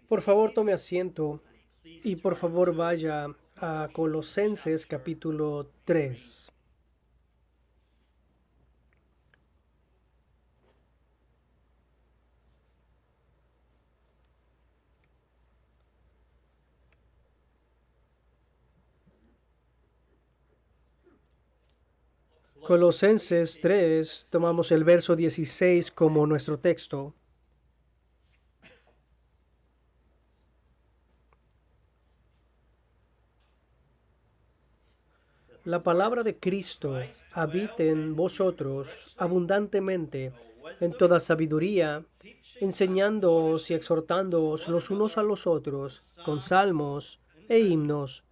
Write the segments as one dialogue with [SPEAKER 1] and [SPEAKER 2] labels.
[SPEAKER 1] Por favor, tome asiento y por favor vaya a Colosenses capítulo 3. Colosenses 3, tomamos el verso 16 como nuestro texto. La palabra de Cristo habite en vosotros abundantemente en toda sabiduría, enseñándoos y exhortándoos los unos a los otros con salmos e himnos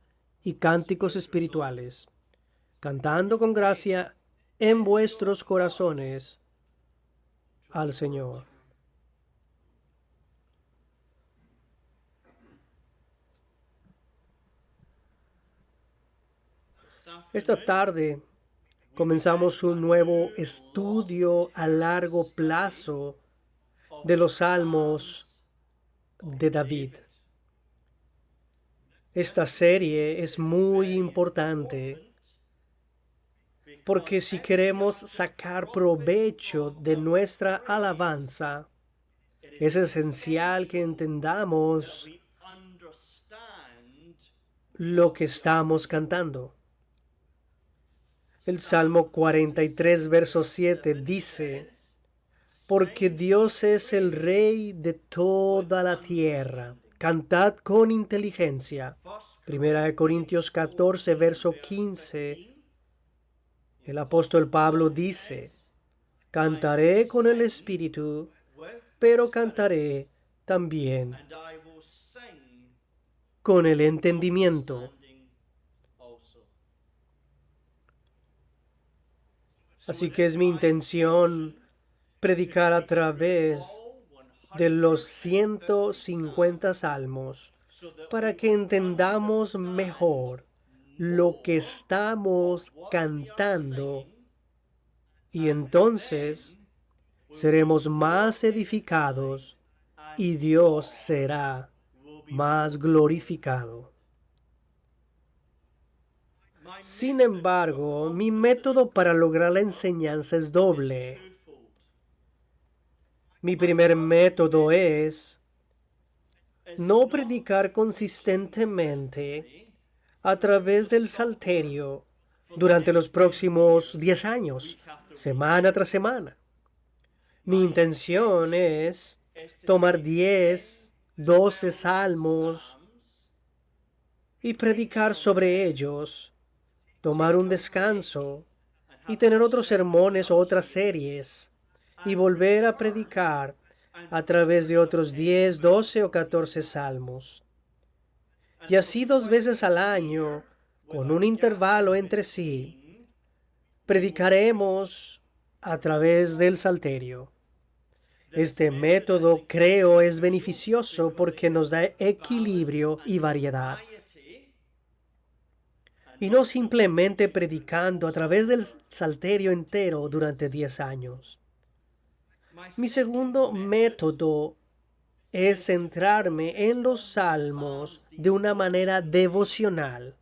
[SPEAKER 1] y cánticos espirituales, cantando con gracia en vuestros corazones al Señor. Esta tarde comenzamos un nuevo estudio a largo plazo de los salmos de David. Esta serie es muy importante porque si queremos sacar provecho de nuestra alabanza, es esencial que entendamos lo que estamos cantando. El Salmo 43, verso 7 dice: porque Dios es el Rey de toda la tierra. Cantad con inteligencia. Primera de Corintios 14, verso 15. El apóstol Pablo dice: cantaré con el espíritu, pero cantaré también con el entendimiento. Así que es mi intención predicar a través de los 150 salmos para que entendamos mejor lo que estamos cantando y entonces seremos más edificados y Dios será más glorificado. Sin embargo, mi método para lograr la enseñanza es doble. Mi primer método es no predicar consistentemente a través del salterio durante los próximos 10 años, semana tras semana. Mi intención es tomar 10, 12 salmos y predicar sobre ellos, tomar un descanso y tener otros sermones o otras series y volver a predicar a través de otros 10, 12 o 14 salmos. Y así 2 veces al año, con un intervalo entre sí, predicaremos a través del salterio. Este método, creo, es beneficioso porque nos da equilibrio y variedad. Y no simplemente predicando a través del salterio entero durante 10 años. Mi segundo método es centrarme en los salmos de una manera devocional,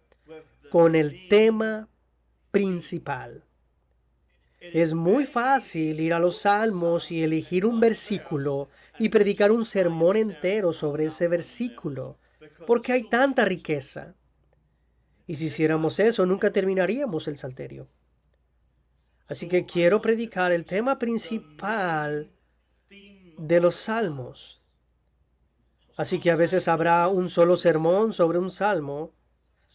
[SPEAKER 1] con el tema principal. Es muy fácil ir a los salmos y elegir un versículo y predicar un sermón entero sobre ese versículo, porque hay tanta riqueza. Y si hiciéramos eso, nunca terminaríamos el salterio. Así que quiero predicar el tema principal de los salmos. Así que a veces habrá un solo sermón sobre un salmo,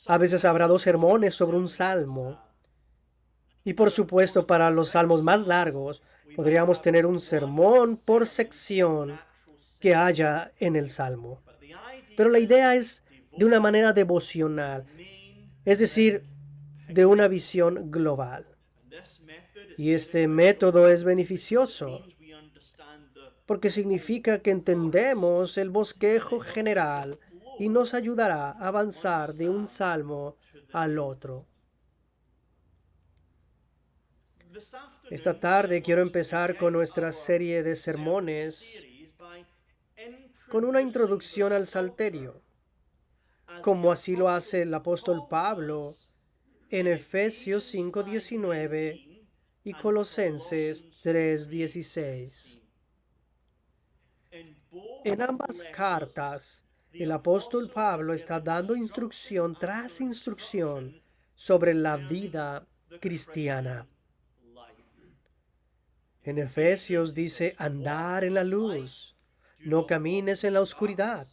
[SPEAKER 1] a veces habrá 2 sermones sobre un salmo. Y por supuesto, para los salmos más largos, podríamos tener un sermón por sección que haya en el salmo. Pero la idea es de una manera devocional, es decir, de una visión global. Y este método es beneficioso porque significa que entendemos el bosquejo general y nos ayudará a avanzar de un salmo al otro. Esta tarde quiero empezar con nuestra serie de sermones con una introducción al salterio, como así lo hace el apóstol Pablo en Efesios 5:19 y Colosenses 3:16. En ambas cartas, el apóstol Pablo está dando instrucción tras instrucción sobre la vida cristiana. En Efesios dice andar en la luz, no camines en la oscuridad.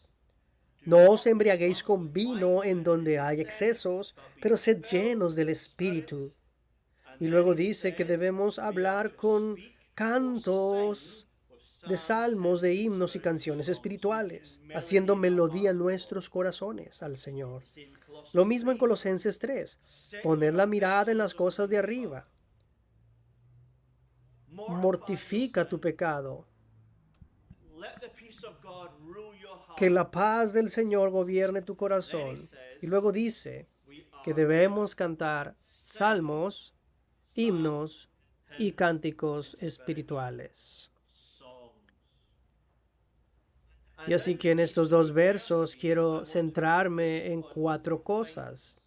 [SPEAKER 1] No os embriaguéis con vino en donde hay excesos, pero sed llenos del Espíritu. Y luego dice que debemos hablar con cantos de salmos, de himnos y canciones espirituales, haciendo melodía en nuestros corazones al Señor. Lo mismo en Colosenses 3, poner la mirada en las cosas de arriba. Mortifica tu pecado. Que la paz del Señor gobierne tu corazón. Y luego dice que debemos cantar salmos, himnos y cánticos espirituales. Y así que en estos dos versos quiero centrarme en 4 cosas.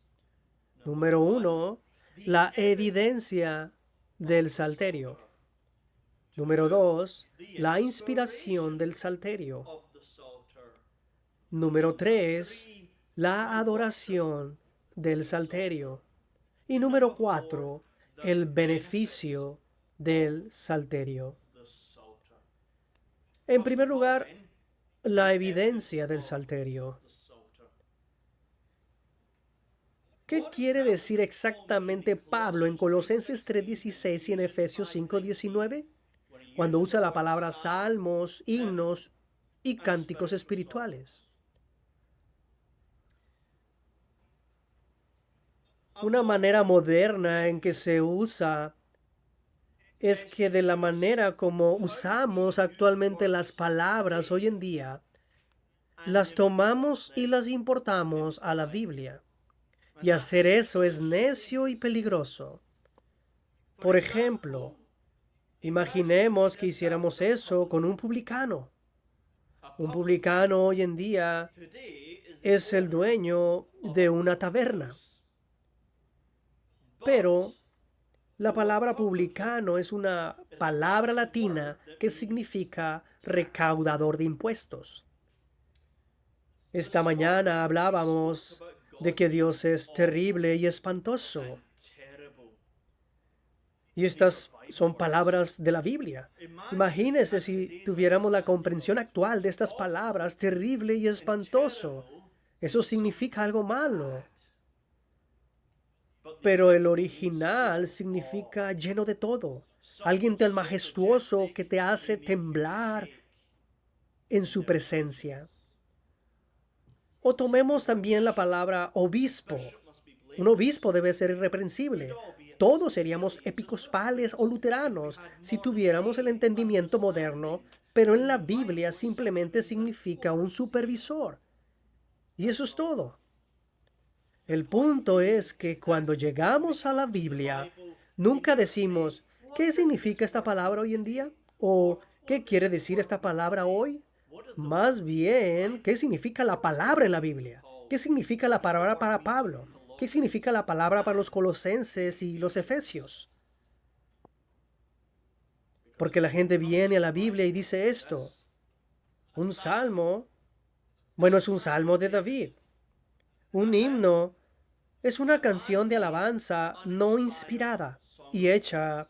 [SPEAKER 1] Número 1, la evidencia del salterio. Número 2, la inspiración del salterio. Número 3, la adoración del salterio. Y número 4, el beneficio del salterio. En primer lugar, la evidencia del salterio. ¿Qué quiere decir exactamente Pablo en Colosenses 3:16 y en Efesios 5:19? Cuando usa la palabra salmos, himnos y cánticos espirituales. Una manera moderna en que se usa es que de la manera como usamos actualmente las palabras hoy en día, las tomamos y las importamos a la Biblia. Y hacer eso es necio y peligroso. Por ejemplo, imaginemos que hiciéramos eso con un publicano. Un publicano hoy en día es el dueño de una taberna. Pero la palabra publicano es una palabra latina que significa recaudador de impuestos. Esta mañana hablábamos de que Dios es terrible y espantoso. Y estas son palabras de la Biblia. Imagínense si tuviéramos la comprensión actual de estas palabras, terrible y espantoso. Eso significa algo malo. Pero el original significa lleno de todo. Alguien tan majestuoso que te hace temblar en su presencia. O tomemos también la palabra obispo. Un obispo debe ser irreprensible. Todos seríamos episcopales o luteranos si tuviéramos el entendimiento moderno, pero en la Biblia simplemente significa un supervisor. Y eso es todo. El punto es que cuando llegamos a la Biblia, nunca decimos, ¿qué significa esta palabra hoy en día? ¿O qué quiere decir esta palabra hoy? Más bien, ¿qué significa la palabra en la Biblia? ¿Qué significa la palabra para Pablo? ¿Qué significa la palabra para los colosenses y los efesios? Porque la gente viene a la Biblia y dice esto. Un salmo, bueno, es un salmo de David. Un himno es una canción de alabanza no inspirada y hecha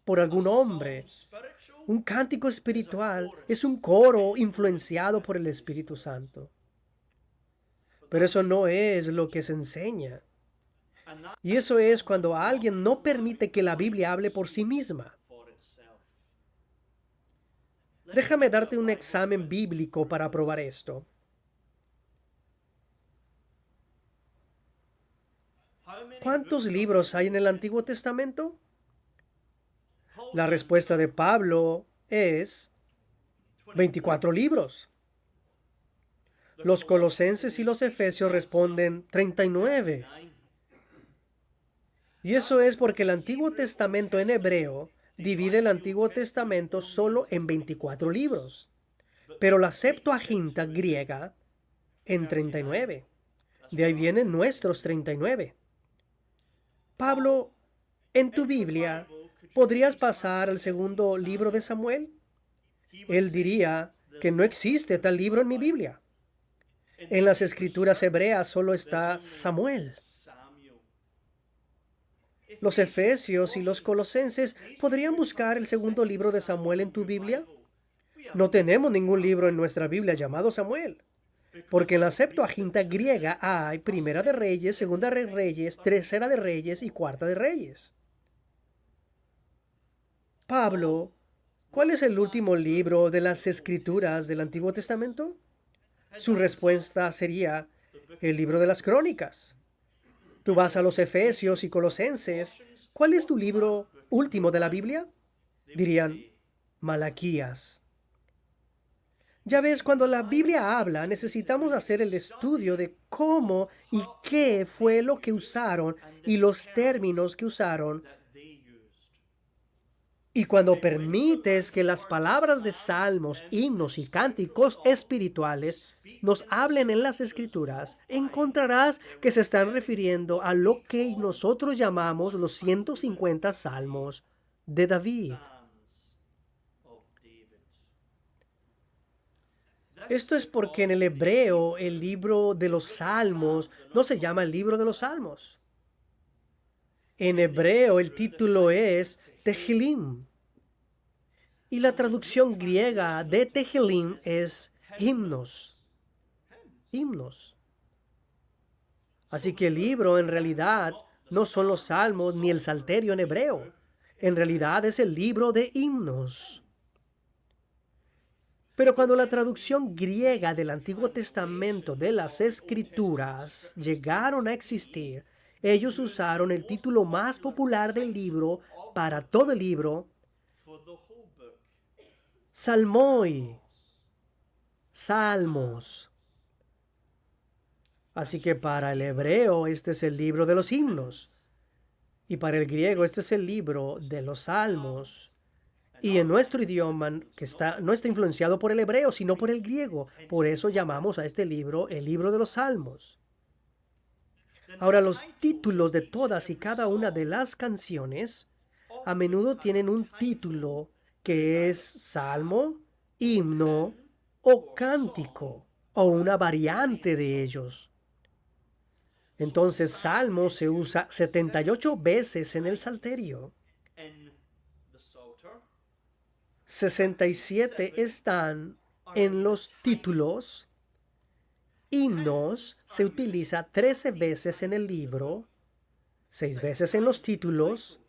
[SPEAKER 1] por algún hombre. Un cántico espiritual es un coro influenciado por el Espíritu Santo. Pero eso no es lo que se enseña. Y eso es cuando alguien no permite que la Biblia hable por sí misma. Déjame darte un examen bíblico para probar esto. ¿Cuántos libros hay en el Antiguo Testamento? La respuesta de Pablo es 24 libros. Los colosenses y los efesios responden 39. Y eso es porque el Antiguo Testamento en hebreo divide el Antiguo Testamento solo en 24 libros. Pero la Septuaginta griega en 39. De ahí vienen nuestros 39. Pablo, en tu Biblia, ¿podrías pasar al segundo libro de Samuel? Él diría que no existe tal libro en mi Biblia. En las escrituras hebreas solo está Samuel. Los Efesios y los Colosenses podrían buscar el segundo libro de Samuel en tu Biblia. No tenemos ningún libro en nuestra Biblia llamado Samuel, porque en la Septuaginta griega hay Primera de Reyes, Segunda de Reyes, Tercera de Reyes y Cuarta de Reyes. Pablo, ¿cuál es el último libro de las Escrituras del Antiguo Testamento? Su respuesta sería el libro de las Crónicas. Tú vas a los Efesios y Colosenses. ¿Cuál es tu libro último de la Biblia? Dirían, Malaquías. Ya ves, cuando la Biblia habla, necesitamos hacer el estudio de cómo y qué fue lo que usaron y los términos que usaron. Y cuando permites que las palabras de salmos, himnos y cánticos espirituales nos hablen en las Escrituras, encontrarás que se están refiriendo a lo que nosotros llamamos los 150 salmos de David. Esto es porque en el hebreo el libro de los salmos no se llama el libro de los salmos. En hebreo el título es Tehilim. Y la traducción griega de Tehilim es himnos. Himnos. Así que el libro en realidad no son los salmos ni el salterio en hebreo. En realidad es el libro de himnos. Pero cuando la traducción griega del Antiguo Testamento de las Escrituras llegaron a existir, ellos usaron el título más popular del libro para todo el libro, Salmoi, Salmos. Así que para el hebreo este es el libro de los himnos y para el griego este es el libro de los salmos. Y en nuestro idioma no está influenciado por el hebreo, sino por el griego. Por eso llamamos a este libro el libro de los salmos. Ahora, los títulos de todas y cada una de las canciones a menudo tienen un título que es salmo, himno o cántico, o una variante de ellos. Entonces, salmo se usa 78 veces en el Salterio. 67 están en los títulos. Himnos se utiliza 13 veces en el libro, 6 veces en los títulos.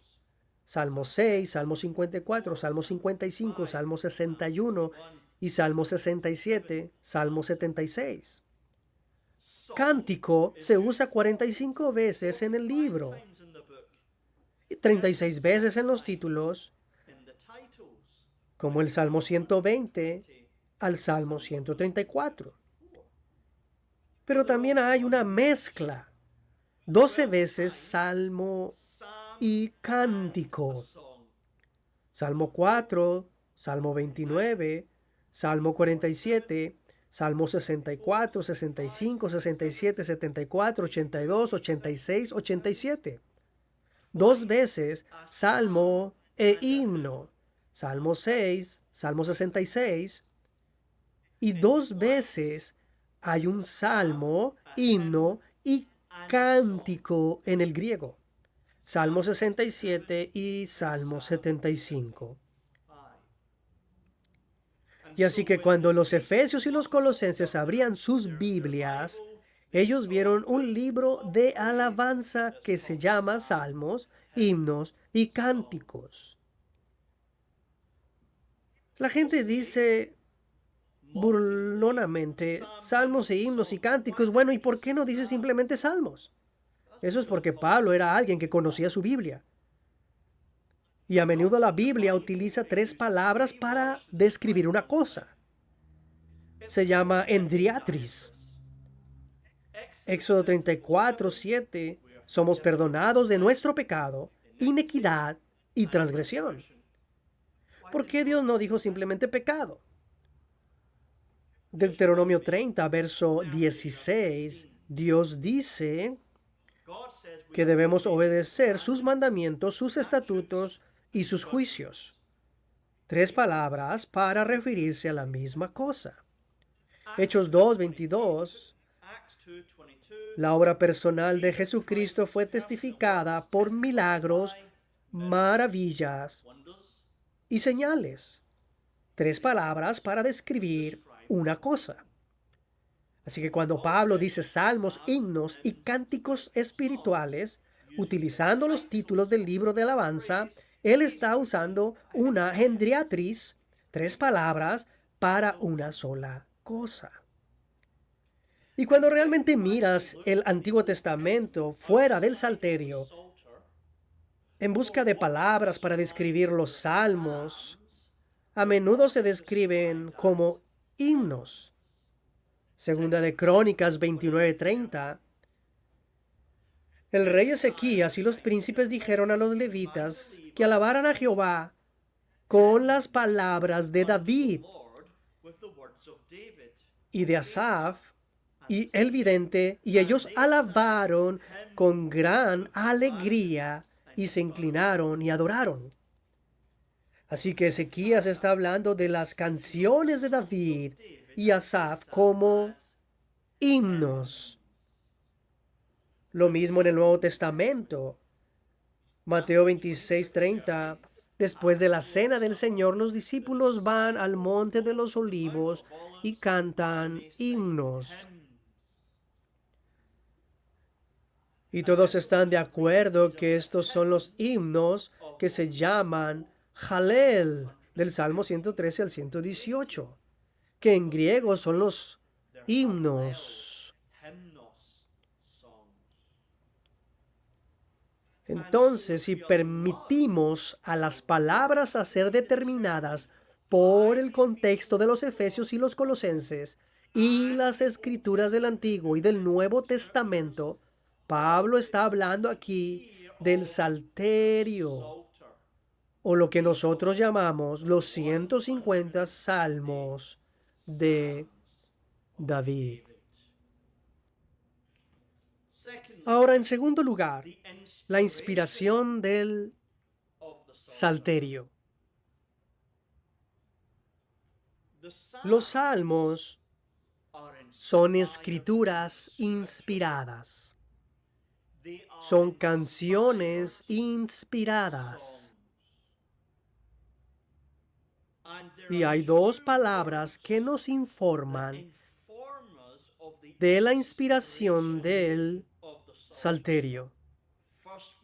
[SPEAKER 1] Salmo 6, Salmo 54, Salmo 55, Salmo 61 y Salmo 67, Salmo 76. Cántico se usa 45 veces en el libro, y 36 veces en los títulos, como el Salmo 120 al Salmo 134. Pero también hay una mezcla, 12 veces salmo y cántico. Salmo 4, Salmo 29, Salmo 47, Salmo 64, 65, 67, 74, 82, 86, 87. 2 veces salmo e himno. Salmo 6, Salmo 66. Y 2 veces hay un salmo, himno y cántico en el griego. Salmo 67 y Salmo 75. Y así que cuando los Efesios y los Colosenses abrían sus Biblias, ellos vieron un libro de alabanza que se llama Salmos, himnos y cánticos. La gente dice burlonamente, salmos e himnos y cánticos. Bueno, ¿y por qué no dice simplemente salmos? Eso es porque Pablo era alguien que conocía su Biblia. Y a menudo la Biblia utiliza 3 palabras para describir una cosa. Se llama endriatris. Éxodo 34, 7. Somos perdonados de nuestro pecado, inequidad y transgresión. ¿Por qué Dios no dijo simplemente pecado? Deuteronomio 30, verso 16, Dios dice que debemos obedecer sus mandamientos, sus estatutos y sus juicios. Tres palabras para referirse a la misma cosa. Hechos 2:22. La obra personal de Jesucristo fue testificada por milagros, maravillas y señales. Tres palabras para describir una cosa. Así que cuando Pablo dice salmos, himnos y cánticos espirituales, utilizando los títulos del libro de alabanza, él está usando una gendriatriz, tres palabras, para una sola cosa. Y cuando realmente miras el Antiguo Testamento fuera del Salterio, en busca de palabras para describir los salmos, a menudo se describen como himnos. Segunda de Crónicas 29:30. El rey Ezequías y los príncipes dijeron a los levitas que alabaran a Jehová con las palabras de David y de Asaf y el vidente, y ellos alabaron con gran alegría y se inclinaron y adoraron. Así que Ezequías está hablando de las canciones de David y Asaf como himnos. Lo mismo en el Nuevo Testamento. Mateo 26:30. Después de la cena del Señor, los discípulos van al monte de los olivos y cantan himnos. Y todos están de acuerdo que estos son los himnos que se llaman Jalel, del Salmo 113 al 118, que en griego son los himnos. Entonces, si permitimos a las palabras a ser determinadas por el contexto de los Efesios y los Colosenses y las escrituras del Antiguo y del Nuevo Testamento, Pablo está hablando aquí del Salterio, o lo que nosotros llamamos los 150 salmos de David. Ahora, en segundo lugar, la inspiración del Salterio. Los salmos son escrituras inspiradas. Son canciones inspiradas. Y hay dos palabras que nos informan de la inspiración del Salterio.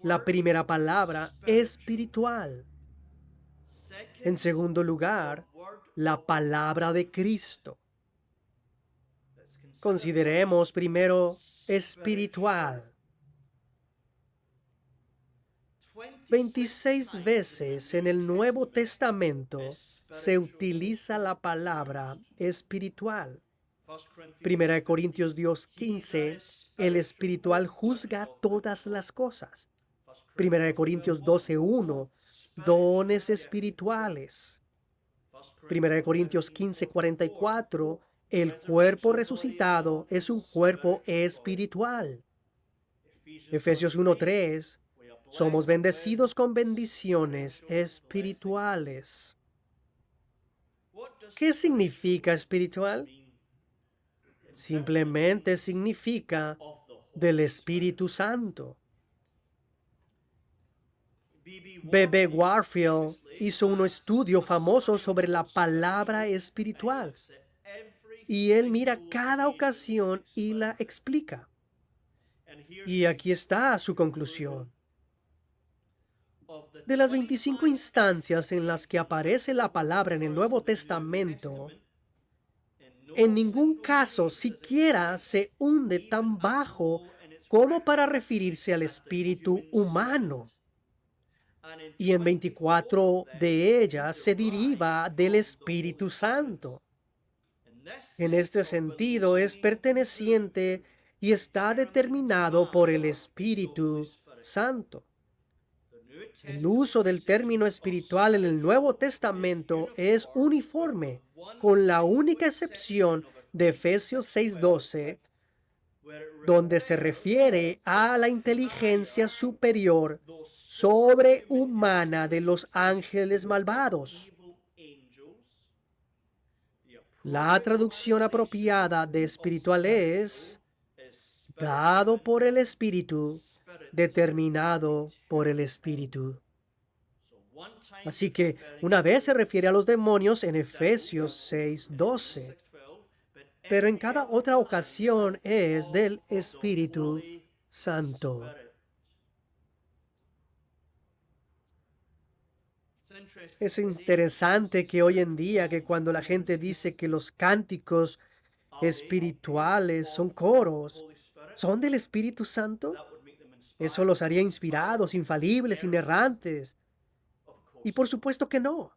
[SPEAKER 1] La primera palabra, espiritual. En segundo lugar, la palabra de Cristo. Consideremos primero espiritual. 26 veces en el Nuevo Testamento se utiliza la palabra espiritual. Primera de Corintios 2:15, el espiritual juzga todas las cosas. Primera de Corintios 12:1, dones espirituales. Primera de Corintios 15:44, el cuerpo resucitado es un cuerpo espiritual. Efesios 1:3, somos bendecidos con bendiciones espirituales. ¿Qué significa espiritual? Simplemente significa del Espíritu Santo. B.B. Warfield hizo un estudio famoso sobre la palabra espiritual y él mira cada ocasión y la explica. Y aquí está su conclusión. De las 25 instancias en las que aparece la palabra en el Nuevo Testamento, en ningún caso siquiera se hunde tan bajo como para referirse al espíritu humano. Y en 24 de ellas se deriva del Espíritu Santo. En este sentido es perteneciente y está determinado por el Espíritu Santo. El uso del término espiritual en el Nuevo Testamento es uniforme, con la única excepción de Efesios 6:12, donde se refiere a la inteligencia superior sobrehumana de los ángeles malvados. La traducción apropiada de espiritual es dado por el Espíritu, determinado por el Espíritu. Así que una vez se refiere a los demonios en Efesios 6:12, pero en cada otra ocasión es del Espíritu Santo. Es interesante que hoy en día, que cuando la gente dice que los cánticos espirituales son coros, ¿son del Espíritu Santo? Eso los haría inspirados, infalibles, inerrantes. Y por supuesto que no,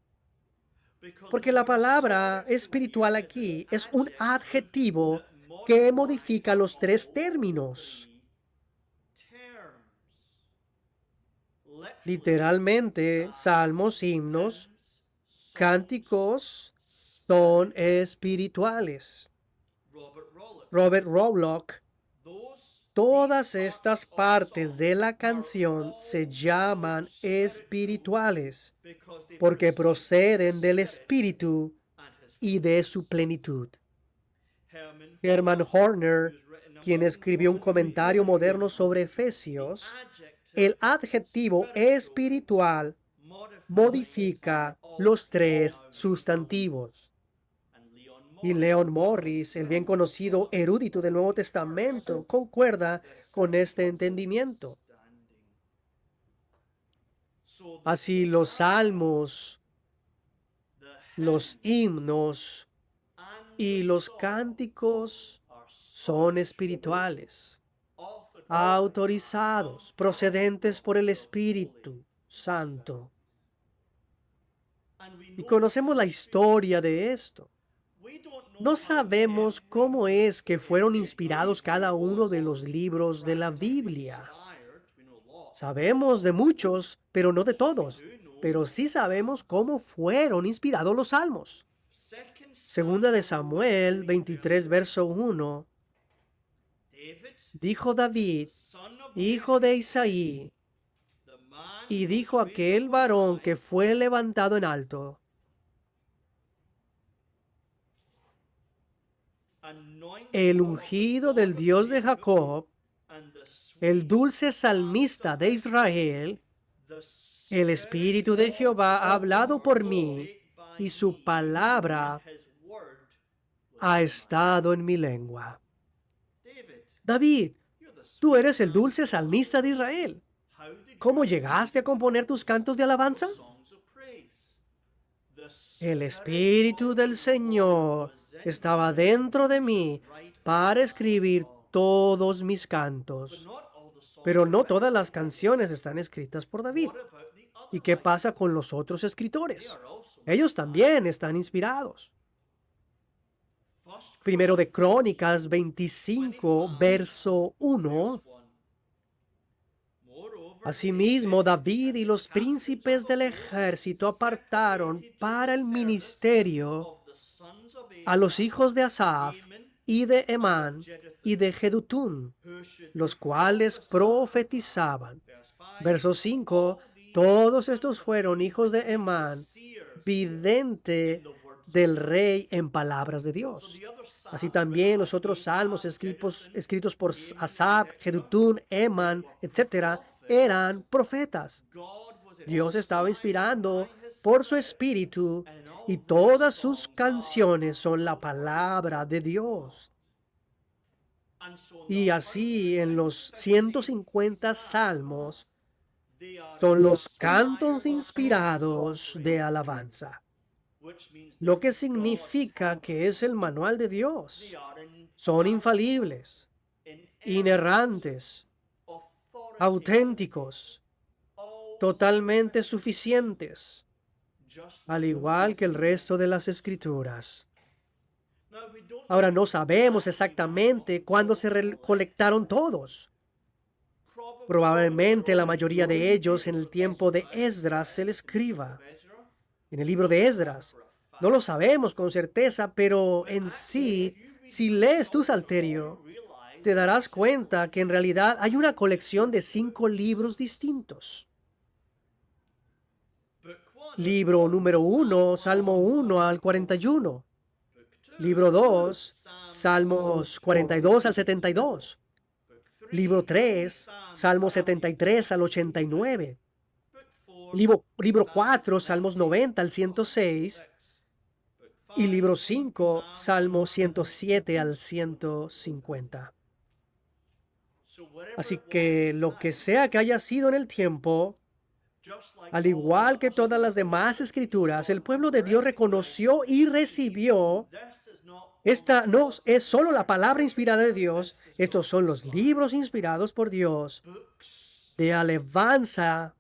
[SPEAKER 1] porque la palabra espiritual aquí es un adjetivo que modifica los tres términos. Literalmente, salmos, himnos, cánticos son espirituales. Robert Rowlock, todas estas partes de la canción se llaman espirituales porque proceden del Espíritu y de su plenitud. Herman Horner, quien escribió un comentario moderno sobre Efesios, el adjetivo espiritual modifica los tres sustantivos. Y Leon Morris, el bien conocido erudito del Nuevo Testamento, concuerda con este entendimiento. Así los salmos, los himnos y los cánticos son espirituales, autorizados, procedentes por el Espíritu Santo. Y conocemos la historia de esto. No sabemos cómo es que fueron inspirados cada uno de los libros de la Biblia. Sabemos de muchos, pero no de todos. Pero sí sabemos cómo fueron inspirados los salmos. Segunda de Samuel 23, verso 1. Dijo David, hijo de Isaí, y dijo aquel varón que fue levantado en alto: el ungido del Dios de Jacob, el dulce salmista de Israel, el Espíritu de Jehová ha hablado por mí, y su palabra ha estado en mi lengua. David, tú eres el dulce salmista de Israel. ¿Cómo llegaste a componer tus cantos de alabanza? El Espíritu del Señor estaba dentro de mí para escribir todos mis cantos. Pero no todas las canciones están escritas por David. ¿Y qué pasa con los otros escritores? Ellos también están inspirados. Primero de Crónicas 25, verso 1. Asimismo, David y los príncipes del ejército apartaron para el ministerio a los hijos de Asaf y de Emán y de Jedutún, los cuales profetizaban. Verso 5. Todos estos fueron hijos de Emán, vidente del rey en palabras de Dios. Así también los otros salmos escritos por Asaf, Jedutún, Emán, etc., eran profetas. Dios estaba inspirando por su espíritu y todas sus canciones son la palabra de Dios. Y así en los 150 salmos son los cantos inspirados de alabanza, lo que significa que es el manual de Dios. Son infalibles, inerrantes, auténticos, totalmente suficientes, al igual que el resto de las escrituras. Ahora no sabemos exactamente cuándo se recolectaron todos. Probablemente la mayoría de ellos en el tiempo de Esdras el escriba. En el libro de Esdras. No lo sabemos con certeza, pero en sí Si lees tu salterio, te darás cuenta que en realidad hay una colección de 5 libros distintos. Libro número 1, Salmo 1 al 41. Libro 2, Salmos 42 al 72. Libro 3, Salmos 73 al 89. Libro 4, Salmos 90 al 106. Y libro 5, Salmos 107 al 150. Así que lo que sea que haya sido en el tiempo, al igual que todas las demás escrituras, el pueblo de Dios reconoció y recibió. Esta no es solo la palabra inspirada de Dios, estos son los libros inspirados por Dios de alabanza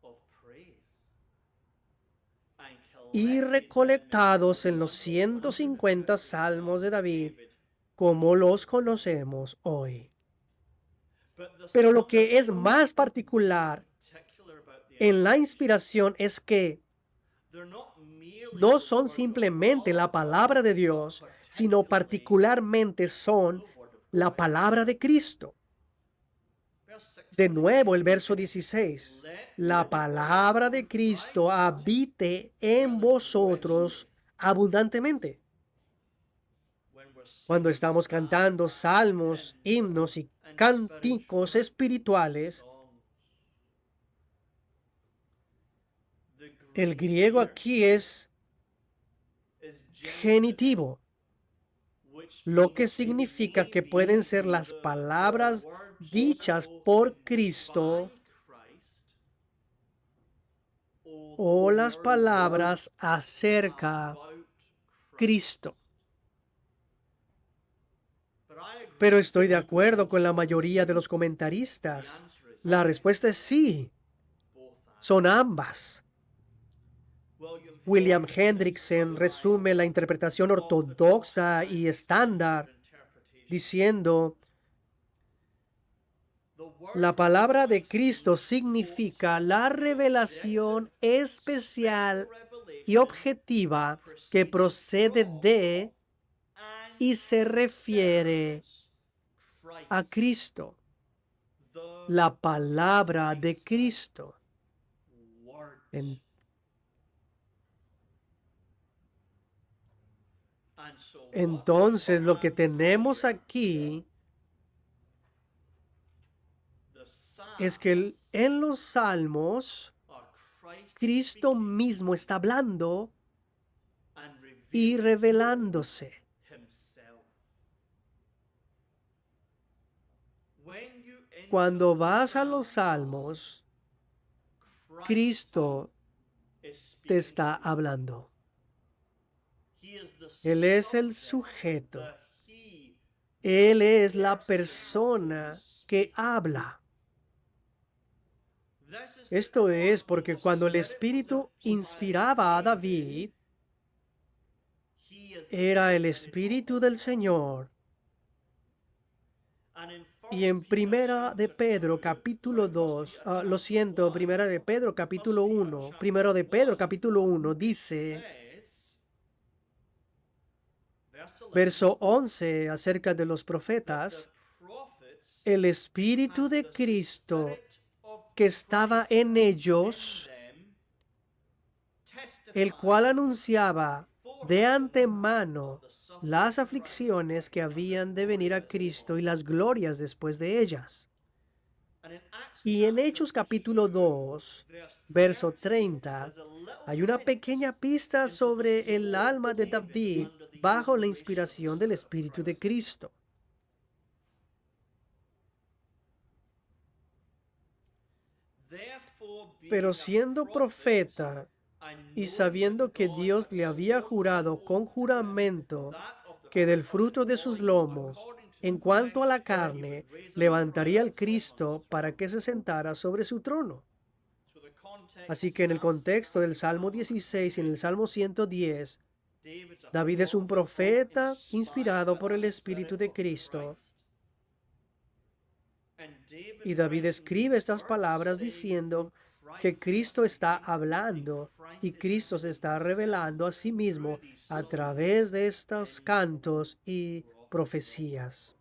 [SPEAKER 1] y recolectados en los 150 salmos de David, como los conocemos hoy. Pero lo que es más particular en la inspiración es que no son simplemente la palabra de Dios, sino particularmente son la palabra de Cristo. De nuevo el verso 16. La palabra de Cristo habite en vosotros abundantemente. Cuando estamos cantando salmos, himnos y cánticos espirituales, el griego aquí es genitivo, lo que significa que pueden ser las palabras dichas por Cristo o las palabras acerca de Cristo. Pero estoy de acuerdo con la mayoría de los comentaristas. La respuesta es sí. Son ambas. William Hendrickson resume la interpretación ortodoxa y estándar diciendo: la palabra de Cristo significa la revelación especial y objetiva que procede de y se refiere a Cristo. La palabra de Cristo. Entonces, lo que tenemos aquí es que en los salmos, Cristo mismo está hablando y revelándose. Cuando vas a los salmos, Cristo te está hablando. Él es el sujeto. Él es la persona que habla. Esto es porque cuando el Espíritu inspiraba a David, era el Espíritu del Señor. Y en Primera de Pedro, capítulo 2, Primera de Pedro, capítulo 1, Primero de Pedro, capítulo 1, dice, verso 11, acerca de los profetas, el Espíritu de Cristo que estaba en ellos, el cual anunciaba de antemano las aflicciones que habían de venir a Cristo y las glorias después de ellas. Y en Hechos capítulo 2, verso 30, hay una pequeña pista sobre el alma de David bajo la inspiración del Espíritu de Cristo. Pero siendo profeta y sabiendo que Dios le había jurado con juramento que del fruto de sus lomos, en cuanto a la carne, levantaría al Cristo para que se sentara sobre su trono. Así que en el contexto del Salmo 16 y en el Salmo 110, David es un profeta inspirado por el Espíritu de Cristo. Y David escribe estas palabras diciendo que Cristo está hablando y Cristo se está revelando a sí mismo a través de estos cantos y profecías.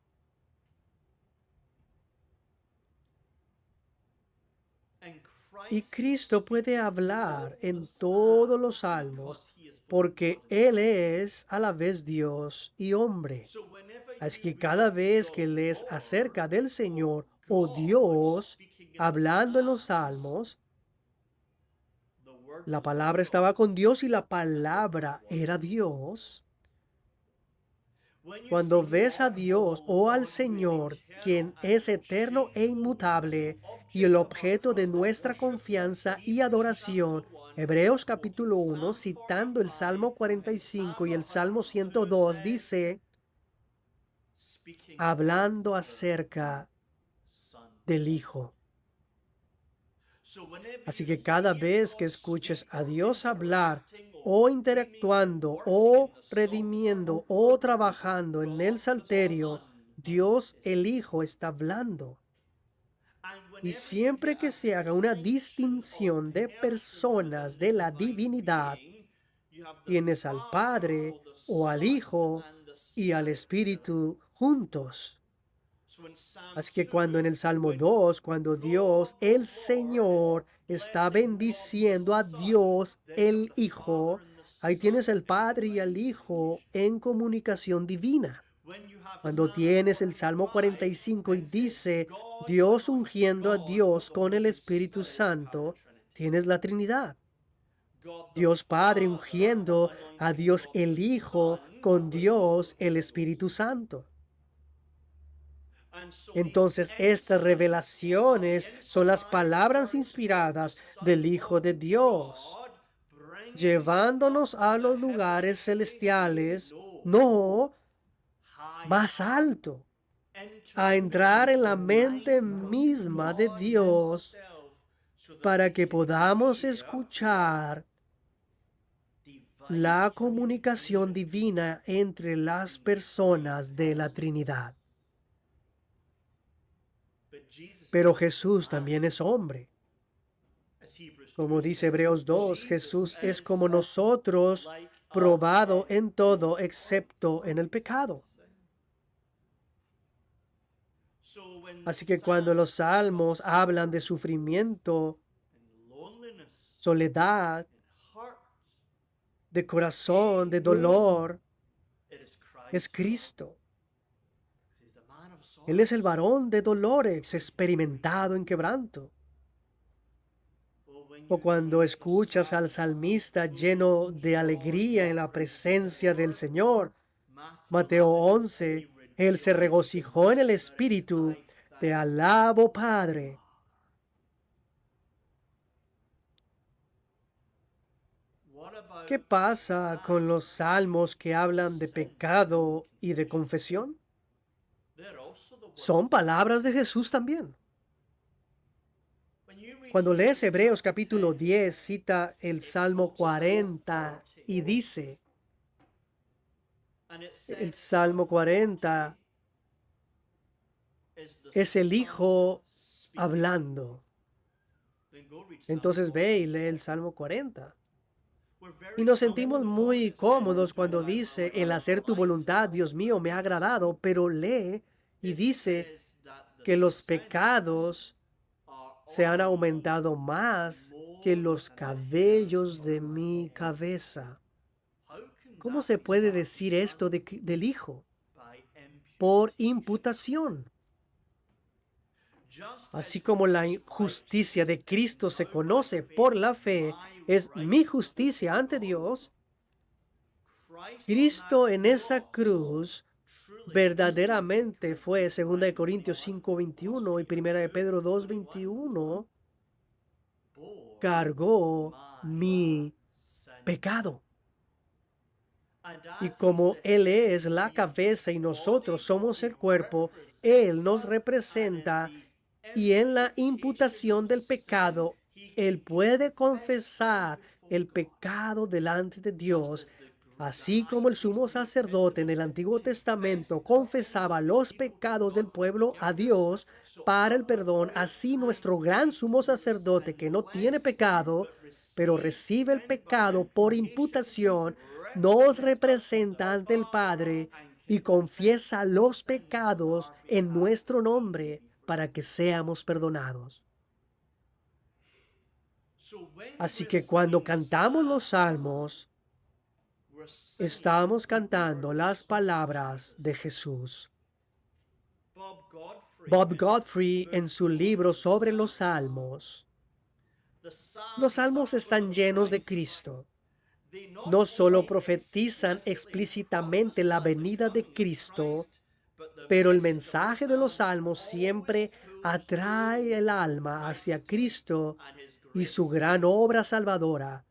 [SPEAKER 1] Y Cristo puede hablar en todos los salmos porque Él es a la vez Dios y hombre. Así que cada vez que lees acerca del Señor o Dios hablando en los salmos, la palabra estaba con Dios y la palabra era Dios. Cuando ves a Dios o al Señor, quien es eterno e inmutable y el objeto de nuestra confianza y adoración, Hebreos capítulo 1, citando el Salmo 45 y el Salmo 102, dice, hablando acerca del Hijo. Así que cada vez que escuches a Dios hablar o interactuando o redimiendo o trabajando en el salterio, Dios el Hijo está hablando. Y siempre que se haga una distinción de personas de la divinidad, tienes al Padre o al Hijo y al Espíritu juntos. Así que cuando en el Salmo 2, cuando Dios, el Señor, está bendiciendo a Dios, el Hijo, ahí tienes al Padre y al Hijo en comunicación divina. Cuando tienes el Salmo 45 y dice Dios ungiendo a Dios con el Espíritu Santo, tienes la Trinidad. Dios Padre ungiendo a Dios el Hijo con Dios el Espíritu Santo. Entonces, estas revelaciones son las palabras inspiradas del Hijo de Dios, llevándonos a los lugares celestiales, no más alto, a entrar en la mente misma de Dios para que podamos escuchar la comunicación divina entre las personas de la Trinidad. Pero Jesús también es hombre. Como dice Hebreos 2, Jesús es como nosotros, probado en todo excepto en el pecado. Así que cuando los salmos hablan de sufrimiento, soledad, de corazón, de dolor, es Cristo. Él es el varón de dolores, experimentado en quebranto. O cuando escuchas al salmista lleno de alegría en la presencia del Señor. Mateo 11, Él se regocijó en el Espíritu, te alabo, Padre. ¿Qué pasa con los salmos que hablan de pecado y de confesión? Son palabras de Jesús también. Cuando lees Hebreos capítulo 10, cita el Salmo 40 y dice, el Salmo 40 es el Hijo hablando. Entonces ve y lee el Salmo 40. Y nos sentimos muy cómodos cuando dice, el hacer tu voluntad, Dios mío, me ha agradado, pero lee y dice que los pecados se han aumentado más que los cabellos de mi cabeza. ¿Cómo se puede decir esto del Hijo? Por imputación. Así como la justicia de Cristo se conoce por la fe, es mi justicia ante Dios. Cristo en esa cruz verdaderamente fue, 2 Corintios 5:21 y 1 Pedro 2:21, cargó mi pecado. Y como Él es la cabeza y nosotros somos el cuerpo, Él nos representa y en la imputación del pecado, Él puede confesar el pecado delante de Dios, así como el sumo sacerdote en el Antiguo Testamento confesaba los pecados del pueblo a Dios para el perdón. Así nuestro gran sumo sacerdote que no tiene pecado, pero recibe el pecado por imputación, nos representa ante el Padre y confiesa los pecados en nuestro nombre para que seamos perdonados. Así que cuando cantamos los salmos, estamos cantando las palabras de Jesús. Bob Godfrey, en su libro sobre los salmos están llenos de Cristo. No solo profetizan explícitamente la venida de Cristo, pero el mensaje de los salmos siempre atrae el alma hacia Cristo y su gran obra salvadora.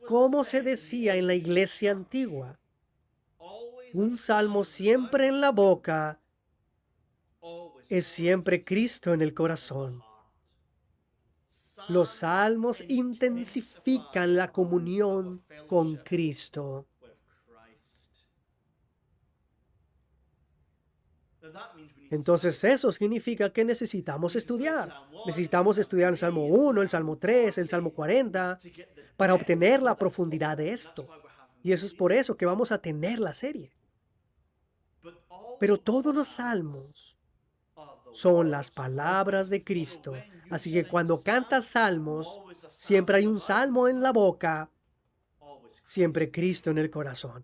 [SPEAKER 1] Como se decía en la iglesia antigua, un salmo siempre en la boca es siempre Cristo en el corazón. Los salmos intensifican la comunión con Cristo. Entonces eso significa que necesitamos estudiar. Necesitamos estudiar el Salmo 1, el Salmo 3, el Salmo 40, para obtener la profundidad de esto. Y eso es por eso que vamos a tener la serie. Pero todos los salmos son las palabras de Cristo. Así que cuando cantas salmos, siempre hay un salmo en la boca, siempre Cristo en el corazón.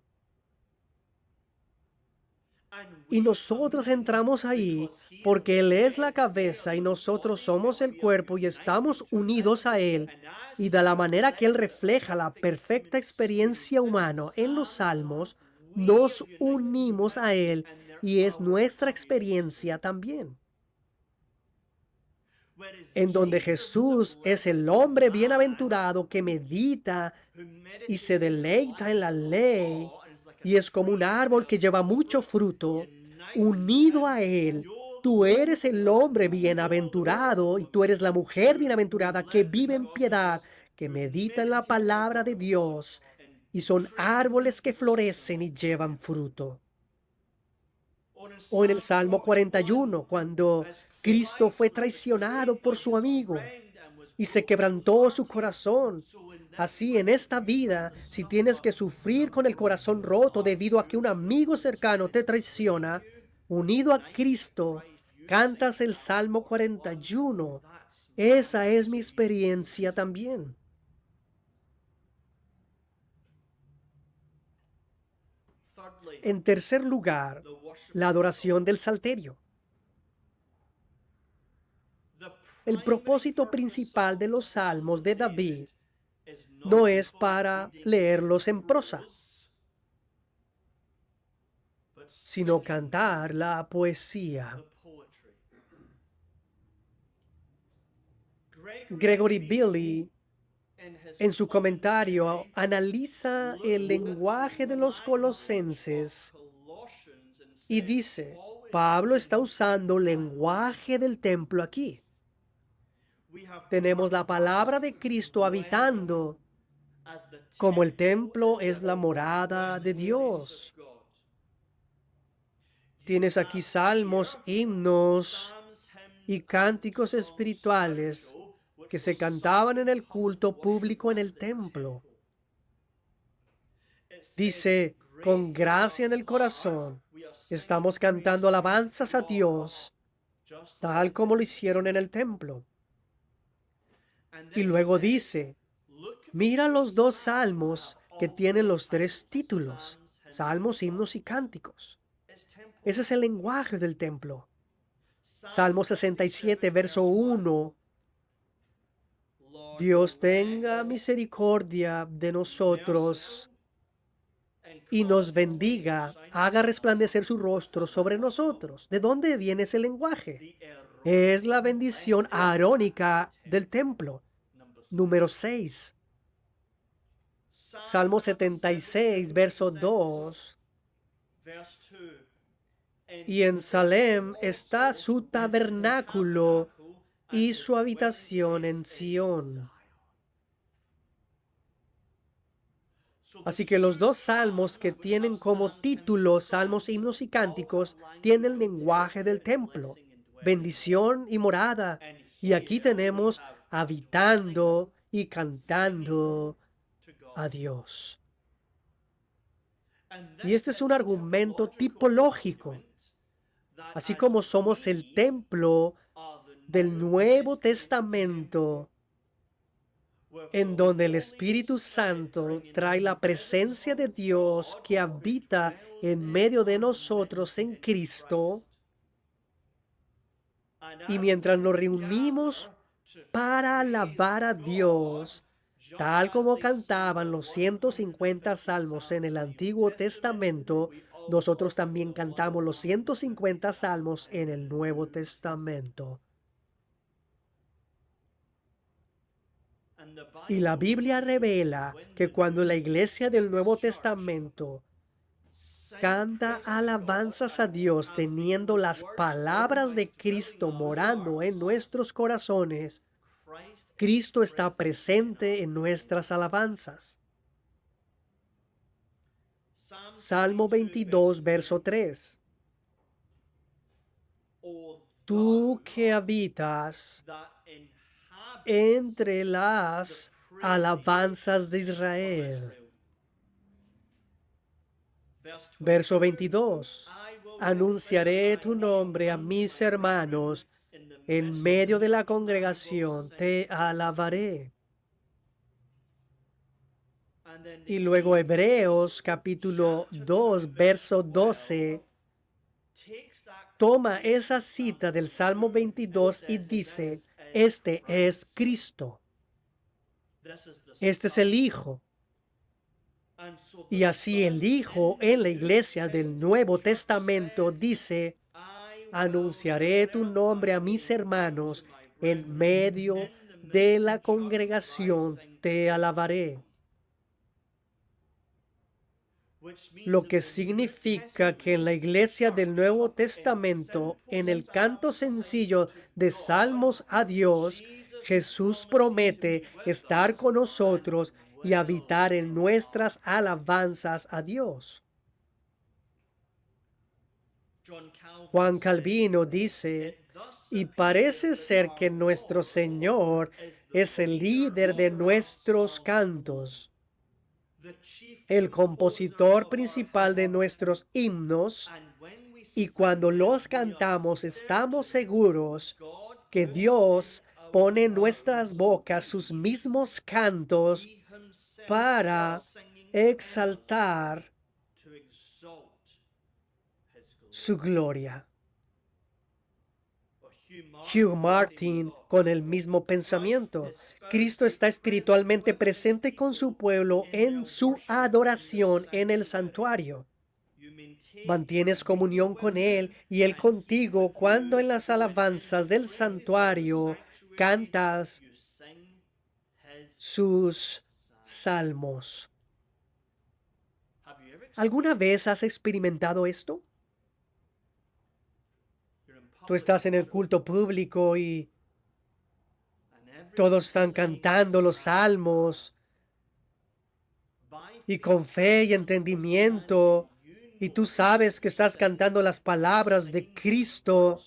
[SPEAKER 1] Y nosotros entramos ahí porque Él es la cabeza y nosotros somos el cuerpo y estamos unidos a Él. Y de la manera que Él refleja la perfecta experiencia humana en los salmos, nos unimos a Él y es nuestra experiencia también. En donde Jesús es el hombre bienaventurado que medita y se deleita en la ley y es como un árbol que lleva mucho fruto, unido a Él. Tú eres el hombre bienaventurado y tú eres la mujer bienaventurada que vive en piedad, que medita en la palabra de Dios y son árboles que florecen y llevan fruto. O en el Salmo 41, cuando Cristo fue traicionado por su amigo y se quebrantó su corazón. Así en esta vida, si tienes que sufrir con el corazón roto debido a que un amigo cercano te traiciona, unido a Cristo, cantas el Salmo 41. Esa es mi experiencia también. En tercer lugar, la adoración del salterio. El propósito principal de los salmos de David no es para leerlos en prosa, sino cantar la poesía. Gregory Billy, en su comentario, analiza el lenguaje de los colosenses y dice, Pablo está usando lenguaje del templo aquí. Tenemos la palabra de Cristo habitando, como el templo es la morada de Dios. Tienes aquí salmos, himnos y cánticos espirituales que se cantaban en el culto público en el templo. Dice, con gracia en el corazón, estamos cantando alabanzas a Dios, tal como lo hicieron en el templo. Y luego dice, mira los dos salmos que tienen los tres títulos, salmos, himnos y cánticos. Ese es el lenguaje del templo. Salmo 67, verso 1. Dios tenga misericordia de nosotros y nos bendiga, haga resplandecer su rostro sobre nosotros. ¿De dónde viene ese lenguaje? Es la bendición arónica del templo. Número 6. Salmo 76, verso 2. Y en Salem está su tabernáculo y su habitación en Sión. Así que los dos salmos que tienen como título salmos, himnos y cánticos tienen el lenguaje del templo, bendición y morada. Y aquí tenemos habitando y cantando a Dios. Y este es un argumento tipológico. Así como somos el templo del Nuevo Testamento, en donde el Espíritu Santo trae la presencia de Dios que habita en medio de nosotros en Cristo, y mientras nos reunimos para alabar a Dios, tal como cantaban los 150 salmos en el Antiguo Testamento, nosotros también cantamos los 150 salmos en el Nuevo Testamento. Y la Biblia revela que cuando la iglesia del Nuevo Testamento canta alabanzas a Dios teniendo las palabras de Cristo morando en nuestros corazones, Cristo está presente en nuestras alabanzas. Salmo 22, verso 3. Tú que habitas entre las alabanzas de Israel. Verso 22. Anunciaré tu nombre a mis hermanos, en medio de la congregación te alabaré. Y luego Hebreos capítulo 2, verso 12, toma esa cita del Salmo 22 y dice, este es Cristo, este es el Hijo. Y así el Hijo en la iglesia del Nuevo Testamento dice, anunciaré tu nombre a mis hermanos, en medio de la congregación te alabaré. Lo que significa que en la iglesia del Nuevo Testamento, en el canto sencillo de salmos a Dios, Jesús promete estar con nosotros y habitar en nuestras alabanzas a Dios. Juan Calvino dice, y parece ser que nuestro Señor es el líder de nuestros cantos, el compositor principal de nuestros himnos, y cuando los cantamos estamos seguros que Dios pone en nuestras bocas sus mismos cantos para exaltar su gloria. Hugh Martin con el mismo pensamiento. Cristo está espiritualmente presente con su pueblo en su adoración en el santuario. Mantienes comunión con Él y Él contigo cuando en las alabanzas del santuario cantas sus salmos. ¿Alguna vez has experimentado esto? Tú estás en el culto público y todos están cantando los salmos y con fe y entendimiento, y tú sabes que estás cantando las palabras de Cristo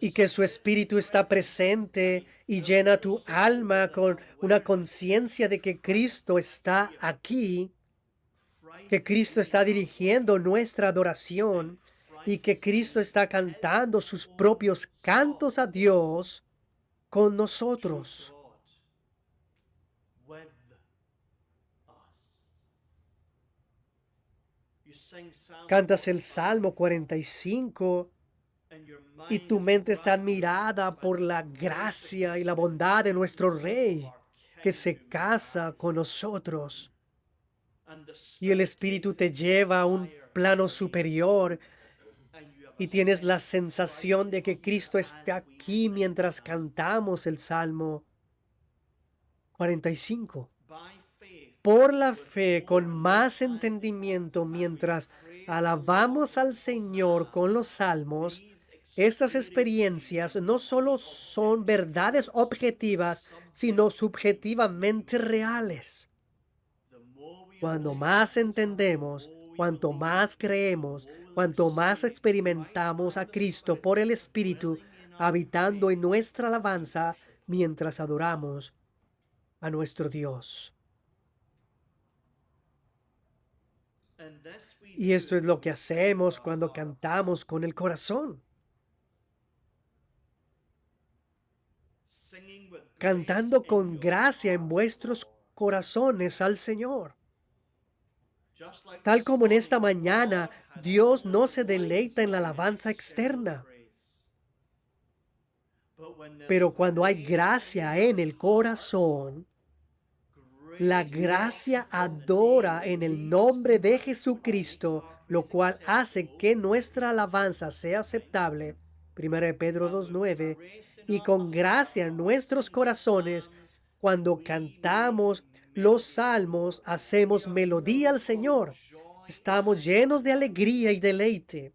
[SPEAKER 1] y que su espíritu está presente y llena tu alma con una conciencia de que Cristo está aquí, que Cristo está dirigiendo nuestra adoración y que Cristo está cantando sus propios cantos a Dios con nosotros. Cantas el Salmo 45 y tu mente está admirada por la gracia y la bondad de nuestro Rey que se casa con nosotros. Y el Espíritu te lleva a un plano superior y tienes la sensación de que Cristo está aquí mientras cantamos el Salmo 45. Por la fe, con más entendimiento, mientras alabamos al Señor con los salmos, estas experiencias no solo son verdades objetivas, sino subjetivamente reales. Cuando más entendemos, cuanto más creemos, cuanto más experimentamos a Cristo por el Espíritu habitando en nuestra alabanza mientras adoramos a nuestro Dios. Y esto es lo que hacemos cuando cantamos con el corazón, cantando con gracia en vuestros corazones al Señor. Tal como en esta mañana, Dios no se deleita en la alabanza externa, pero cuando hay gracia en el corazón, la gracia adora en el nombre de Jesucristo, lo cual hace que nuestra alabanza sea aceptable. 1 Pedro 2:9. Y con gracia en nuestros corazones, cuando cantamos los salmos, hacemos melodía al Señor. Estamos llenos de alegría y deleite.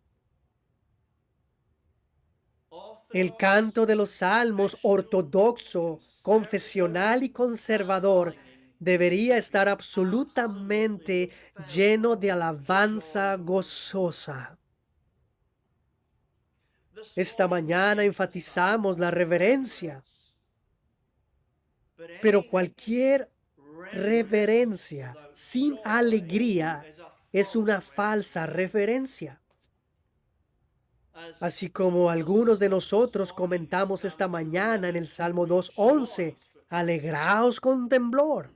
[SPEAKER 1] El canto de los salmos ortodoxo, confesional y conservador debería estar absolutamente lleno de alabanza gozosa. Esta mañana enfatizamos la reverencia, pero cualquier reverencia sin alegría es una falsa reverencia. Así como algunos de nosotros comentamos esta mañana en el Salmo 2:11, alegraos con temblor.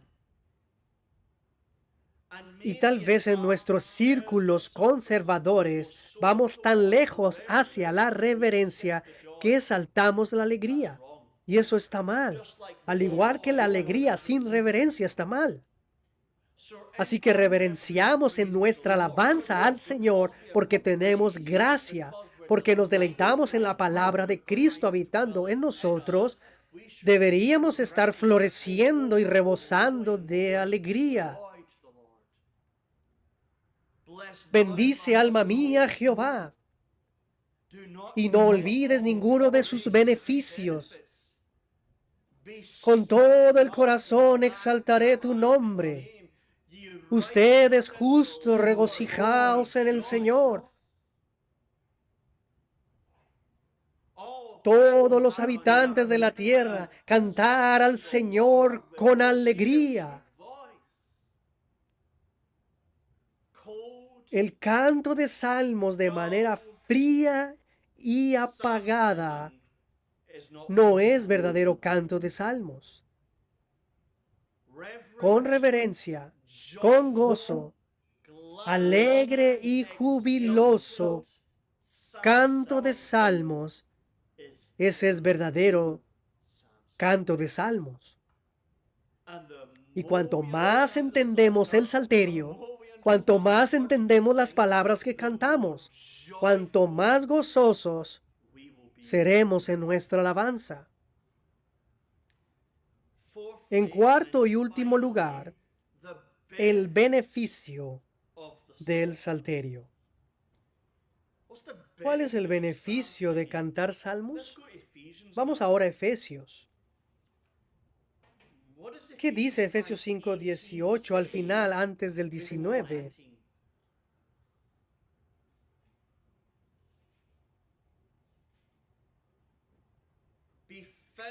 [SPEAKER 1] Y tal vez en nuestros círculos conservadores vamos tan lejos hacia la reverencia que saltamos la alegría. Y eso está mal. Al igual que la alegría sin reverencia está mal. Así que reverenciamos en nuestra alabanza al Señor porque tenemos gracia, porque nos deleitamos en la palabra de Cristo habitando en nosotros. Deberíamos estar floreciendo y rebosando de alegría. Bendice, alma mía, Jehová, y no olvides ninguno de sus beneficios. Con todo el corazón exaltaré tu nombre. Usted es justo, regocijaos en el Señor. Todos los habitantes de la tierra, cantar al Señor con alegría. El canto de salmos de manera fría y apagada no es verdadero canto de salmos. Con reverencia, con gozo, alegre y jubiloso, canto de salmos, ese es verdadero canto de salmos. Y cuanto más entendemos el salterio, cuanto más entendemos las palabras que cantamos, cuanto más gozosos seremos en nuestra alabanza. En cuarto y último lugar, el beneficio del salterio. ¿Cuál es el beneficio de cantar salmos? Vamos ahora a Efesios. ¿Qué dice Efesios 5:18 al final, antes del 19?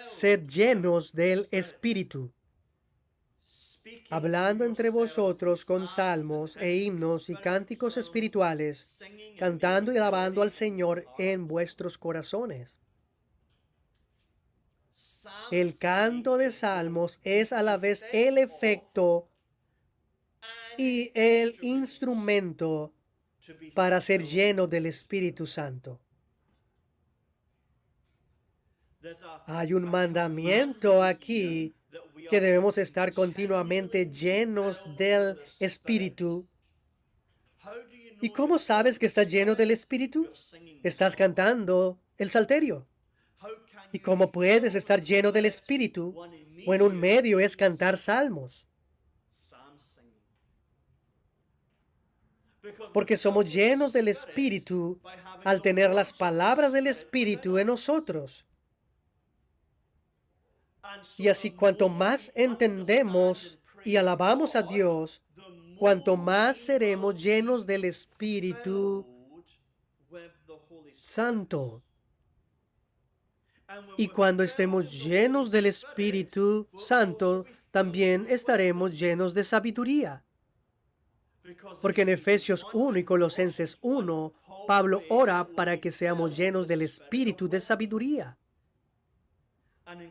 [SPEAKER 1] Sed llenos del Espíritu, hablando entre vosotros con salmos e himnos y cánticos espirituales, cantando y alabando al Señor en vuestros corazones. El canto de salmos es a la vez el efecto y el instrumento para ser lleno del Espíritu Santo. Hay un mandamiento aquí que debemos estar continuamente llenos del Espíritu. ¿Y cómo sabes que estás lleno del Espíritu? Estás cantando el salterio. ¿Y cómo puedes estar lleno del Espíritu? Bueno, un medio es cantar salmos. Porque somos llenos del Espíritu al tener las palabras del Espíritu en nosotros. Y así cuanto más entendemos y alabamos a Dios, cuanto más seremos llenos del Espíritu Santo. Y cuando estemos llenos del Espíritu Santo, también estaremos llenos de sabiduría. Porque en Efesios 1 y Colosenses 1, Pablo ora para que seamos llenos del espíritu de sabiduría.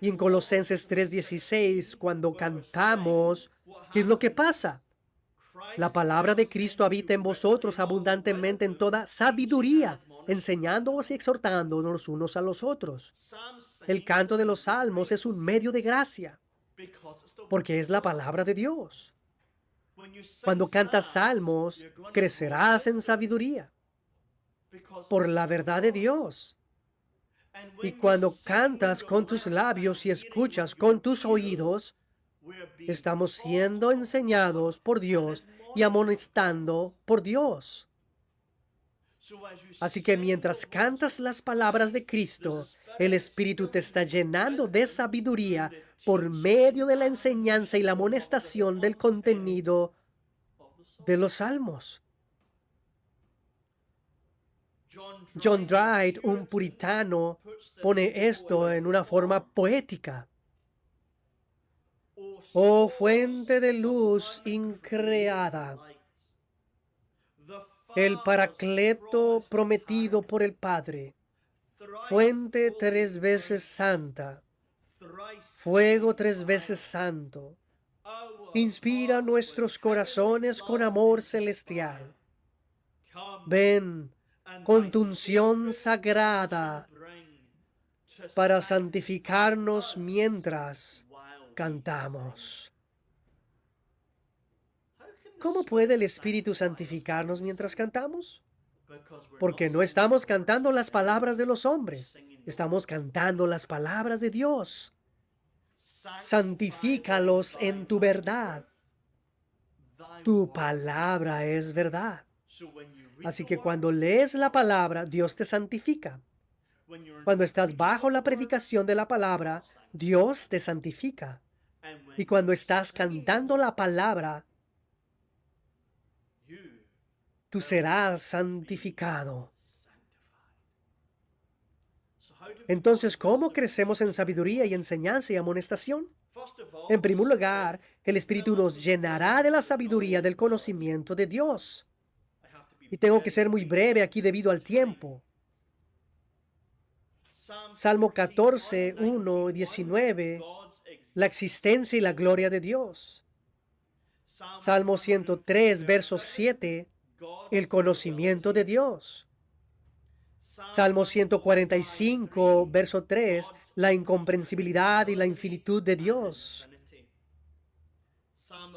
[SPEAKER 1] Y en Colosenses 3:16, cuando cantamos, ¿qué es lo que pasa? La palabra de Cristo habita en vosotros abundantemente en toda sabiduría, enseñándoos y exhortándonos los unos a los otros. El canto de los salmos es un medio de gracia, porque es la palabra de Dios. Cuando cantas salmos, crecerás en sabiduría, por la verdad de Dios. Y cuando cantas con tus labios y escuchas con tus oídos, estamos siendo enseñados por Dios y amonestando por Dios. Así que mientras cantas las palabras de Cristo, el Espíritu te está llenando de sabiduría por medio de la enseñanza y la amonestación del contenido de los salmos. John Dwight, un puritano, pone esto en una forma poética. Oh fuente de luz increada, el Paracleto prometido por el Padre, fuente 3 veces santa, fuego 3 veces santo, inspira nuestros corazones con amor celestial. Ven con tu unción sagrada para santificarnos mientras cantamos. ¿Cómo puede el Espíritu santificarnos mientras cantamos? Porque no estamos cantando las palabras de los hombres, estamos cantando las palabras de Dios. Santifícalos en tu verdad. Tu palabra es verdad. Así que cuando lees la palabra, Dios te santifica. Cuando estás bajo la predicación de la palabra, Dios te santifica. Y cuando estás cantando la palabra, tú serás santificado. Entonces, ¿cómo crecemos en sabiduría y enseñanza y amonestación? En primer lugar, el Espíritu nos llenará de la sabiduría del conocimiento de Dios. Y tengo que ser muy breve aquí debido al tiempo. Salmo 14, 1, 19, la existencia y la gloria de Dios. Salmo 103, verso 7, el conocimiento de Dios. Salmo 145, verso 3, la incomprensibilidad y la infinitud de Dios.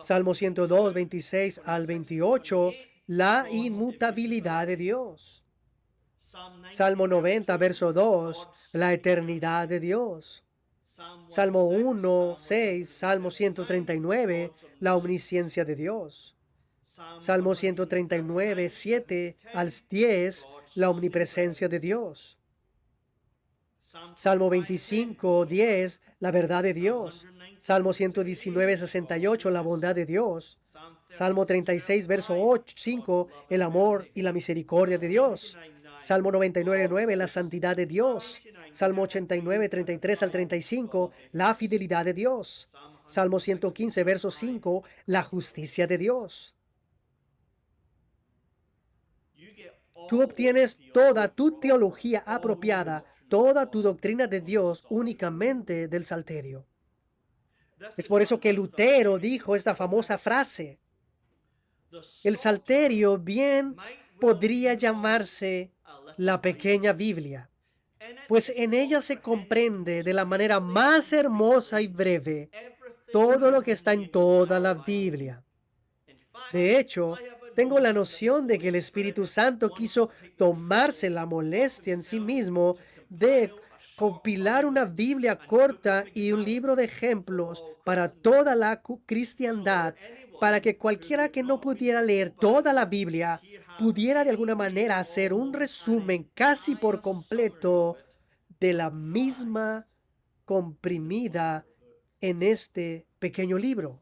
[SPEAKER 1] Salmo 102, 26 al 28, la inmutabilidad de Dios. Salmo 90, verso 2, la eternidad de Dios. Salmo 1, 6, Salmo 139, la omnisciencia de Dios. Salmo 139, 7 al 10, la omnipresencia de Dios. Salmo 25, 10, la verdad de Dios. Salmo 119, 68, la bondad de Dios. Salmo 36, verso 8, 5, el amor y la misericordia de Dios. Salmo 99, 9, la santidad de Dios. Salmo 89, 33 al 35, la fidelidad de Dios. Salmo 115, verso 5, la justicia de Dios. Tú obtienes toda tu teología apropiada, toda tu doctrina de Dios únicamente del Salterio. Es por eso que Lutero dijo esta famosa frase: el Salterio bien podría llamarse la pequeña Biblia, pues en ella se comprende de la manera más hermosa y breve todo lo que está en toda la Biblia. De hecho, tengo la noción de que el Espíritu Santo quiso tomarse la molestia en sí mismo de compilar una Biblia corta y un libro de ejemplos para toda la cristiandad, para que cualquiera que no pudiera leer toda la Biblia pudiera de alguna manera hacer un resumen casi por completo de la misma comprimida en este pequeño libro.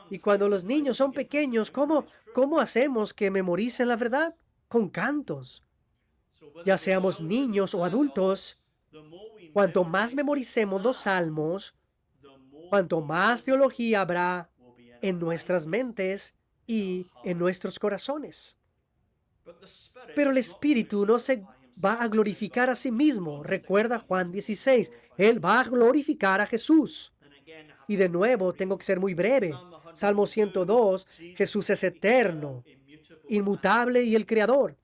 [SPEAKER 1] Y cuando los niños son pequeños, ¿cómo hacemos que memoricen la verdad? Con cantos. Ya seamos niños o adultos, cuanto más memoricemos los salmos, cuanto más teología habrá en nuestras mentes y en nuestros corazones. Pero el Espíritu no se va a glorificar a sí mismo. Recuerda Juan 16. Él va a glorificar a Jesús. Y de nuevo, tengo que ser muy breve. Salmo 102, Jesús es eterno, inmutable y el Creador.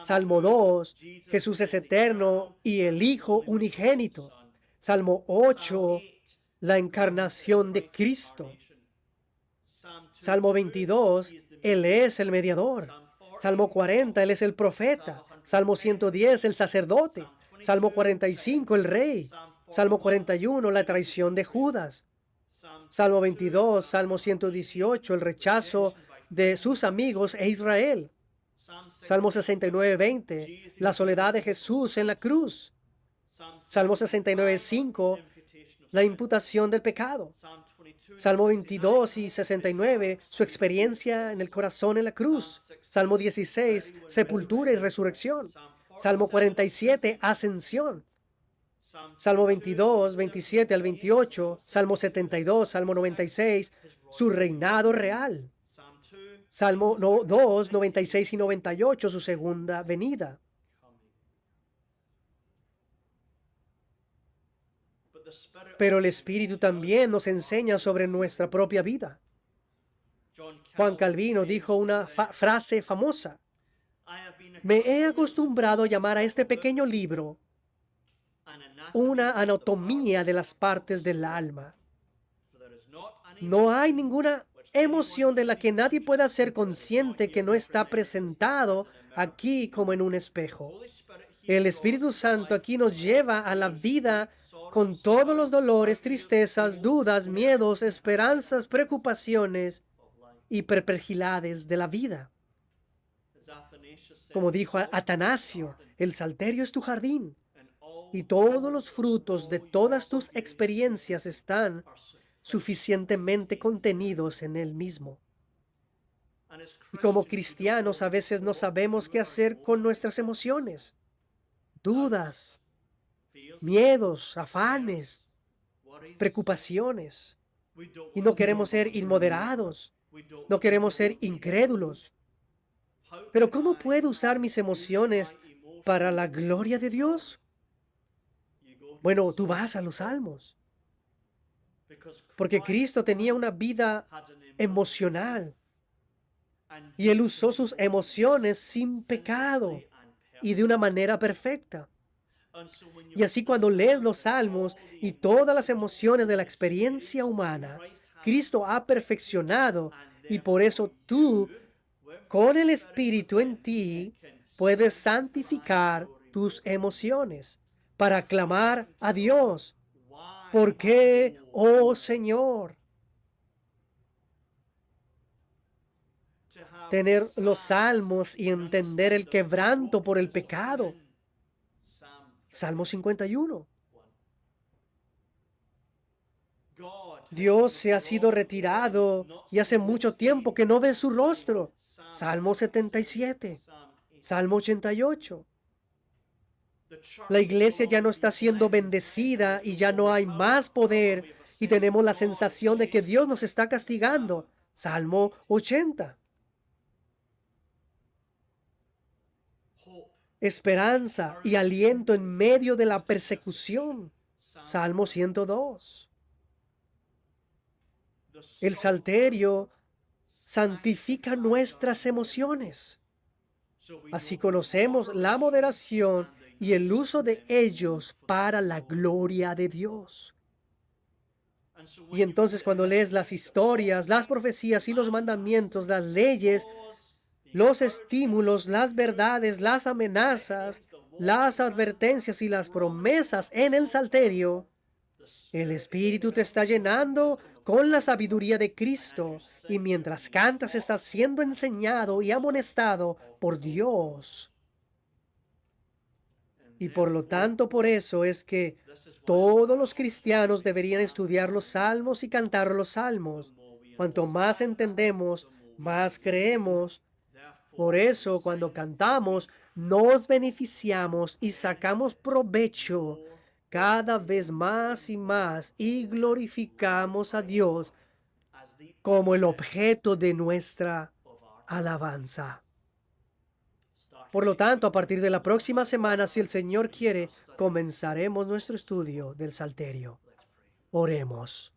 [SPEAKER 1] Salmo 2, Jesús es eterno y el Hijo unigénito. Salmo 8, la encarnación de Cristo. Salmo 22, Él es el mediador. Salmo 40, Él es el profeta. Salmo 110, el sacerdote. Salmo 45, el rey. Salmo 41, la traición de Judas. Salmo 22, Salmo 118, el rechazo de sus amigos e Israel. Salmo 69, 20, la soledad de Jesús en la cruz. Salmo 69, 5, la imputación del pecado. Salmo 22 y 69, su experiencia en el corazón en la cruz. Salmo 16, sepultura y resurrección. Salmo 47, ascensión. Salmo 22, 27 al 28, Salmo 72, Salmo 96, su reinado real. Salmo 2, 96 y 98, su segunda venida. Pero el Espíritu también nos enseña sobre nuestra propia vida. Juan Calvino dijo una frase famosa: me he acostumbrado a llamar a este pequeño libro una anatomía de las partes del alma. No hay ninguna emoción de la que nadie pueda ser consciente que no está presentado aquí como en un espejo. El Espíritu Santo aquí nos lleva a la vida con todos los dolores, tristezas, dudas, miedos, esperanzas, preocupaciones y perplejidades de la vida. Como dijo Atanasio, el salterio es tu jardín y todos los frutos de todas tus experiencias están suficientemente contenidos en él mismo. Y como cristianos a veces no sabemos qué hacer con nuestras emociones, dudas, miedos, afanes, preocupaciones. Y no queremos ser inmoderados, no queremos ser incrédulos. Pero ¿cómo puedo usar mis emociones para la gloria de Dios? Bueno, tú vas a los Salmos. Porque Cristo tenía una vida emocional y Él usó sus emociones sin pecado y de una manera perfecta. Y así cuando lees los Salmos y todas las emociones de la experiencia humana, Cristo ha perfeccionado y por eso tú, con el Espíritu en ti, puedes santificar tus emociones para clamar a Dios. ¿Por qué, oh Señor? Tener los salmos y entender el quebranto por el pecado. Salmo 51. Dios se ha sido retirado y hace mucho tiempo que no ve su rostro. Salmo 77. Salmo 88. La iglesia ya no está siendo bendecida y ya no hay más poder y tenemos la sensación de que Dios nos está castigando. Salmo 80. Esperanza y aliento en medio de la persecución. Salmo 102. El salterio santifica nuestras emociones. Así conocemos la moderación y el uso de ellos para la gloria de Dios. Y entonces cuando lees las historias, las profecías y los mandamientos, las leyes, los estímulos, las verdades, las amenazas, las advertencias y las promesas en el salterio, el Espíritu te está llenando con la sabiduría de Cristo y mientras cantas estás siendo enseñado y amonestado por Dios. Y por lo tanto, por eso es que todos los cristianos deberían estudiar los salmos y cantar los salmos. Cuanto más entendemos, más creemos. Por eso, cuando cantamos, nos beneficiamos y sacamos provecho cada vez más y más y glorificamos a Dios como el objeto de nuestra alabanza. Por lo tanto, a partir de la próxima semana, si el Señor quiere, comenzaremos nuestro estudio del Salterio. Oremos.